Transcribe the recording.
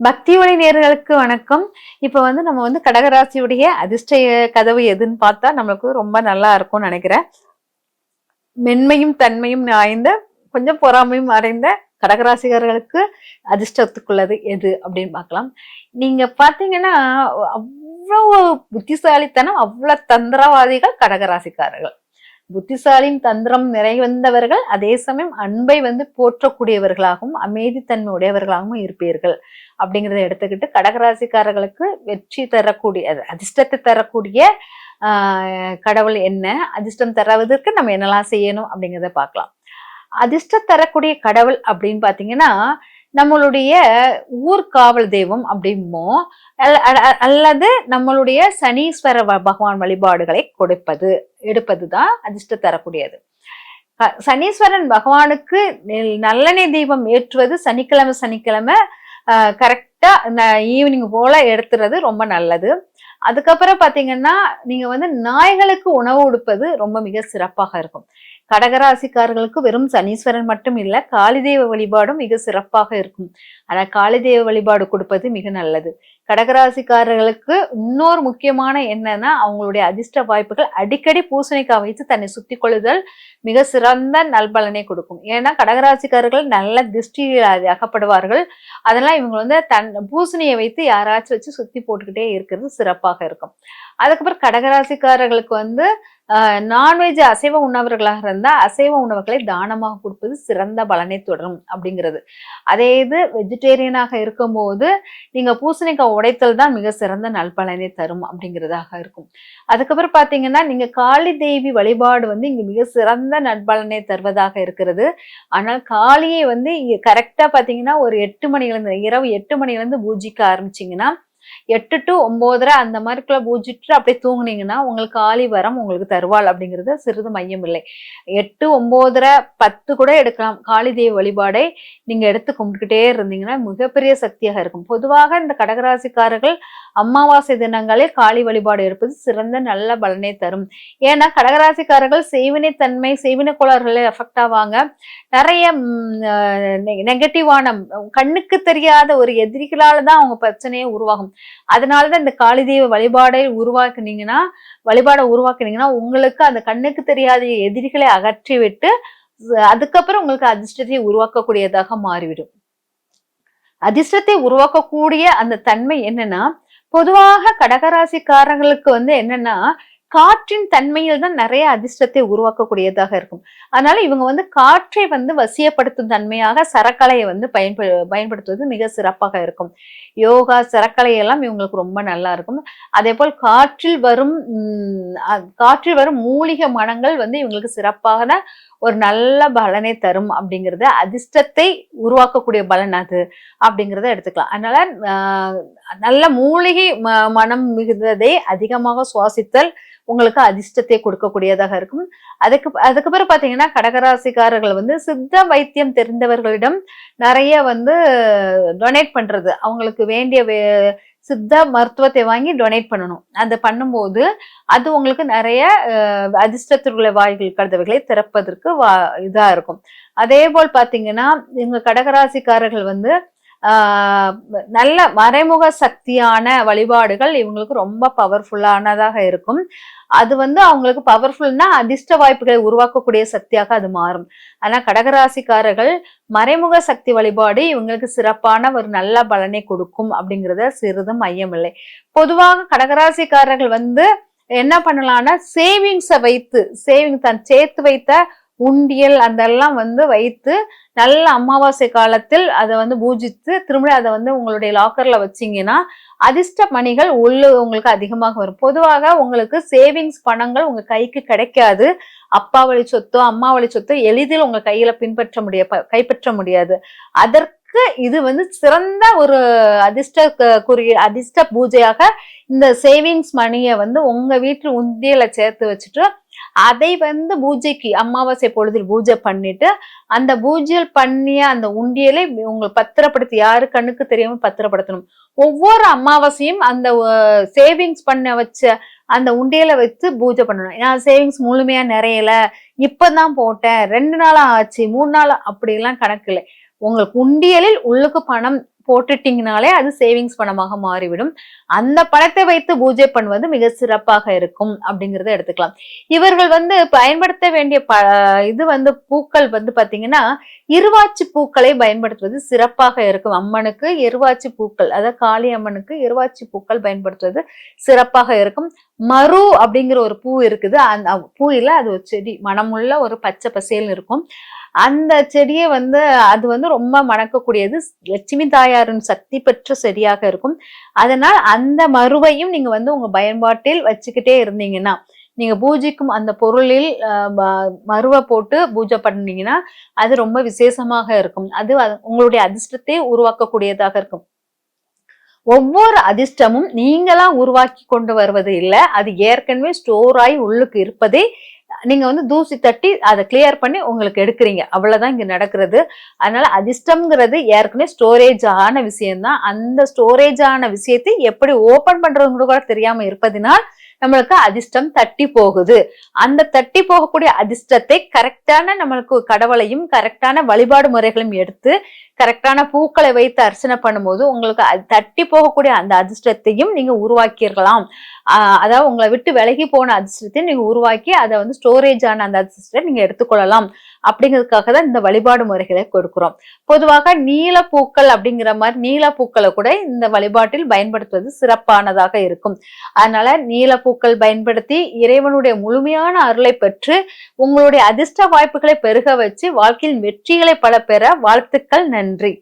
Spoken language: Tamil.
பக்தி ஒளி நேயர்களுக்கு வணக்கம். இப்ப நம்ம கடகராசியுடைய அதிர்ஷ்ட கதவு எதுன்னு பார்த்தா நம்மளுக்கு ரொம்ப நல்லா இருக்கும்னு நினைக்கிறேன். மென்மையும் தன்மையும் வாய்ந்த கொஞ்சம் பொறாமையும் அடைந்த கடகராசிகர்களுக்கு அதிர்ஷ்டத்துக்குள்ளது எது அப்படின்னு பார்க்கலாம். நீங்க பாத்தீங்கன்னா அவ்வளவு புத்திசாலித்தனம், அவ்வளவு தந்திரவாதிகள் கடகராசிக்காரர்கள். புத்திசாலியும் தந்திரம் நிறைவந்தவர்கள், அதே சமயம் அன்பை போற்றக்கூடியவர்களாகவும் அமைதித்தன்மை உடையவர்களாகவும் இருப்பீர்கள் அப்படிங்கிறத எடுத்துக்கிட்டு கடகராசிக்காரர்களுக்கு வெற்றி தரக்கூடிய அதிர்ஷ்டத்தை தரக்கூடிய கடவுள் என்ன, அதிர்ஷ்டம் தருவதற்கு நம்ம என்னெல்லாம் செய்யணும் அப்படிங்கிறத பார்க்கலாம். அதிர்ஷ்டம் தரக்கூடிய கடவுள் அப்படின்னு பாத்தீங்கன்னா நம்மளுடைய ஊர்காவல் தெய்வம் அப்படிமோ அல்லது நம்மளுடைய சனீஸ்வர பகவான் வழிபாடுகளை எடுப்பதுதான் அதிர்ஷ்டம் தரக்கூடியது. சனீஸ்வரன் பகவானுக்கு நல்லெண்ணெய் தீபம் ஏற்றுவது சனிக்கிழமை கரெக்டா ஈவினிங் போல எடுத்துறது ரொம்ப நல்லது. அதுக்கப்புறம் பாத்தீங்கன்னா நீங்க நாய்களுக்கு உணவு கொடுப்பது ரொம்ப மிக சிறப்பாக இருக்கும். கடகராசிக்காரர்களுக்கு வெறும் சனீஸ்வரன் மட்டும் இல்ல, காளிதேவ வழிபாடும் மிக சிறப்பாக இருக்கும். ஆனா காளிதேவ வழிபாடு கொடுப்பது மிக நல்லது. கடகராசிக்காரர்களுக்கு இன்னொரு முக்கியமான என்னன்னா அவங்களுடைய அதிர்ஷ்ட வாய்ப்புகள் அடிக்கடி பூசணிக்காய் வைத்து தன்னை சுத்தி கொள்ளுதல் மிக சிறந்த நல்பலனை கொடுக்கும். ஏன்னா கடகராசிக்காரர்கள் நல்ல திருஷ்டியில் அகப்படுவார்கள். அதெல்லாம் இவங்க பூசணியை வைத்து யாராச்சும் வச்சு சுத்தி போட்டுக்கிட்டே இருக்கிறது சிறப்பாக இருக்கும். அதுக்கப்புறம் கடகராசிக்காரர்களுக்கு நான்வெஜ் அசைவ உணவர்களாக இருந்தா அசைவ உணவுகளை தானமாக கொடுப்பது சிறந்த பலனை தொடரும் அப்படிங்கிறது. அதே இது வெஜிடேரியனாக இருக்கும்போது நீங்க பூசணிக்காய் உடைத்தல் தான் மிக சிறந்த நல்பலனை தரும் அப்படிங்கிறதாக இருக்கும். அதுக்கப்புறம் பாத்தீங்கன்னா நீங்க காளி தேவி வழிபாடு இங்க மிக சிறந்த நற்பலனை தருவதாக இருக்கிறது. ஆனால் காளியை இங்க கரெக்டா பாத்தீங்கன்னா ஒரு 8 மணில இரவு 8 மணில பூஜிக்க ஆரம்பிச்சீங்கன்னா 8 to 9:30 அந்த மாதிரிக்குள்ள பூஜிட்டு அப்படியே தூங்குனீங்கன்னா உங்களுக்கு காளி வரம் உங்களுக்கு தருவாள் அப்படிங்கிறது சிறிது மையம் இல்லை. 8, 9:30, 10 கூட எடுக்கலாம். காளி தேவி வழிபாடை நீங்க எடுத்து கும்பிட்டுக்கிட்டே இருந்தீங்கன்னா மிகப்பெரிய சக்தியாக இருக்கும். பொதுவாக இந்த கடகராசிக்காரர்கள் அமாவாசை தினங்களில் காளி வழிபாடு எடுப்பது சிறந்த நல்ல பலனை தரும். ஏன்னா கடகராசிக்காரர்கள் செய்வினை கோளாறுகளை எஃபெக்ட் ஆவாங்க. நிறைய நெகட்டிவான கண்ணுக்கு தெரியாத ஒரு எதிரிகளால தான் அவங்க பிரச்சனையே உருவாகும். அதனாலதான் இந்த காளிதேவ வழிபாடை உருவாக்குனீங்கன்னா உங்களுக்கு அந்த கண்ணுக்கு தெரியாத எதிரிகளை அகற்றி விட்டு அதுக்கப்புறம் உங்களுக்கு அதிர்ஷ்டத்தை உருவாக்கக்கூடியதாக மாறிவிடும். அதிர்ஷ்டத்தை உருவாக்கக்கூடிய அந்த தன்மை என்னன்னா பொதுவாக கடகராசிக்காரர்களுக்கு என்னன்னா காற்றின் தன்மையில் தான் நிறைய அதிர்ஷ்டத்தை உருவாக்கக்கூடியதாக இருக்கும். அதனால இவங்க காற்றை வசியப்படுத்தும் தன்மையாக சரக்கலையை பயன்படுத்துவது மிக சிறப்பாக இருக்கும். யோகா சரக்கலை எல்லாம் இவங்களுக்கு ரொம்ப நல்லா இருக்கும். அதே போல் காற்றில் வரும் மூலிகை மனங்கள் இவங்களுக்கு சிறப்பான ஒரு நல்ல பலனை தரும் அப்படிங்கறத அதிர்ஷ்டத்தை உருவாக்கக்கூடிய பலன் அது அப்படிங்கிறத எடுத்துக்கலாம். அதனால நல்ல மூலிகை மனம் மிகுந்ததை அதிகமாக சுவாசித்தல் உங்களுக்கு அதிர்ஷ்டத்தை கொடுக்கக்கூடியதாக இருக்கும். அதுக்கப்புறம் பாத்தீங்கன்னா கடகராசிக்காரர்கள் சித்த வைத்தியம் தெரிந்தவர்களிடம் நிறைய டொனேட் பண்றது, அவங்களுக்கு வேண்டிய சித்த மருத்துவத்தை வாங்கி டொனேட் பண்ணணும். அதை பண்ணும்போது அது உங்களுக்கு நிறைய அதிர்ஷ்டத்திற்குள்ள வாய்கள் கதவுகளை திறப்பதற்கு இதா இருக்கும். அதே போல் பாத்தீங்கன்னா இவங்க கடகராசிக்காரர்கள் நல்ல மறைமுக சக்தியான வழிபாடுகள் இவங்களுக்கு ரொம்ப பவர்ஃபுல்லானதாக இருக்கும். அது அவங்களுக்கு பவர்ஃபுல்னா அதிர்ஷ்ட வாய்ப்புகளை உருவாக்கக்கூடிய சக்தியாக அது மாறும். ஆனா கடகராசிக்காரர்கள் மறைமுக சக்தி வழிபாடு இவங்களுக்கு சிறப்பான ஒரு நல்ல பலனை கொடுக்கும் அப்படிங்கிறத சிறிதும் மையம் இல்லை. பொதுவாக கடகராசிக்காரர்கள் என்ன பண்ணலாம்னா சேவிங்ஸை வைத்து தான் சேர்த்து வைத்த உண்டியல் அதெல்லாம் வைத்து நல்ல அமாவாசை காலத்தில் அதை பூஜித்து திரும்ப அதை உங்களுடைய லாக்கர்ல வச்சீங்கன்னா அதிர்ஷ்ட மணிகள் உங்களுக்கு அதிகமாக வரும். பொதுவாக உங்களுக்கு சேவிங்ஸ் பணங்கள் உங்க கைக்கு கிடைக்காது. அப்பா வழி சொத்தோ அம்மா வழி சொத்தோ எளிதில் உங்க கையில கைப்பற்ற முடியாது. அதற்கு இது சிறந்த ஒரு அதிர்ஷ்ட பூஜையாக இந்த சேவிங்ஸ் மணியை உங்க வீட்டு உண்டியல சேர்த்து வச்சுட்டு அதை பூஜைக்கு அமாவாசை பொழுதில் பூஜை பண்ணிட்டு அந்த பூஜையில் பண்ணிய அந்த உண்டியலை உங்களை பத்திரப்படுத்தி யாரு கண்ணுக்கு தெரியாம பத்திரப்படுத்தணும். ஒவ்வொரு அமாவாசையும் அந்த சேவிங்ஸ் பண்ண வச்ச அந்த உண்டியலை வச்சு பூஜை பண்ணணும். நான் சேவிங்ஸ் முழுமையா நிறையல, இப்பதான் போட்டேன், 2 நாளா ஆச்சு, 3 நாள், அப்படி எல்லாம் கணக்கு இல்லை. உங்களுக்கு உண்டியலில் உள்ளுக்கு பணம் போட்டுட்டீங்கனாலே அது சேவிங்ஸ் பணமாக மாறிவிடும். அந்த பணத்தை வைத்து பூஜை பண்ணுவது மிக சிறப்பாக இருக்கும் அப்படிங்கறத எடுத்துக்கலாம். இவர்கள் பயன்படுத்த வேண்டிய இது பூக்கள் பாத்தீங்கன்னா இருவாச்சி பூக்களை பயன்படுத்துவது சிறப்பாக இருக்கும். அம்மனுக்கு இருவாச்சி பூக்கள், அதாவது காளி அம்மனுக்கு இருவாச்சி பூக்கள் பயன்படுத்துவது சிறப்பாக இருக்கும். மரு அப்படிங்கிற ஒரு பூ இருக்குது. அந்த பூ இல்ல, அது ஒரு செடி, மனமுள்ள ஒரு பச்சை பசேல்னு இருக்கும். அந்த செடியை அது ரொம்ப மணக்கக்கூடியது, லட்சுமி தாயாரின் சக்தி பெற்ற செடியாக இருக்கும். அதனால் அந்த மருவையும் நீங்க உங்க பயன்பாட்டில் வச்சுக்கிட்டே இருந்தீங்கன்னா, நீங்க பூஜைக்கும் அந்த பொருளில் மருவை போட்டு பூஜை பண்ணீங்கன்னா அது ரொம்ப விசேஷமாக இருக்கும். அது உங்களுடைய அதிர்ஷ்டத்தை உருவாக்கக்கூடியதாக இருக்கும். ஒவ்வொரு அதிர்ஷ்டமும் நீங்களா உருவாக்கி கொண்டு வருவது இல்லை, அது ஏற்கனவே ஸ்டோர் ஆகி உள்ளுக்கு இருப்பதே நீங்க தூசி தட்டி அதை கிளியர் பண்ணி உங்களுக்கு எடுக்கிறீங்க. அவ்வளவுதான் இங்க நடக்கிறது. அதனால அதிர்ஷ்டம்ங்கிறது ஏற்கனவே ஸ்டோரேஜ் ஆன விஷயம்தான். அந்த ஸ்டோரேஜ் ஆன விஷயத்தை எப்படி ஓபன் பண்றது கூட தெரியாம இருப்பதினால் நம்மளுக்கு அதிர்ஷ்டம் தட்டி போகுது. அந்த தட்டி போகக்கூடிய அதிர்ஷ்டத்தை கரெக்டான நம்மளுக்கு கடவுளையும் கரெக்டான வழிபாடு முறைகளையும் எடுத்து கரெக்டான பூக்களை வைத்து அர்ச்சனை பண்ணும்போது உங்களுக்கு தட்டி போகக்கூடிய அந்த அதிர்ஷ்டத்தையும் நீங்க உருவாக்கிடலாம். அதாவது உங்களை விட்டு விலகி போன அதிர்ஷ்டத்தை நீங்க உருவாக்கி அதை ஸ்டோரேஜ் ஆன அந்த அதிர்ஷ்டத்தை நீங்க எடுத்துக்கொள்ளலாம். அப்படிங்கிறதுக்காக தான் இந்த வழிபாடு முறைகளை கொடுக்கிறோம். பொதுவாக நீல பூக்கள் அப்படிங்கிற மாதிரி நீல பூக்களை கூட இந்த வழிபாட்டில் பயன்படுத்துவது சிறப்பானதாக இருக்கும். அதனால நீல பூக்கள் பயன்படுத்தி இறைவனுடைய முழுமையான அருளை பெற்று உங்களுடைய அதிர்ஷ்ட வாய்ப்புகளை பெருக வச்சு வாழ்க்கையில் வெற்றிகளை பல பெற வாழ்த்துக்கள். நன்றி.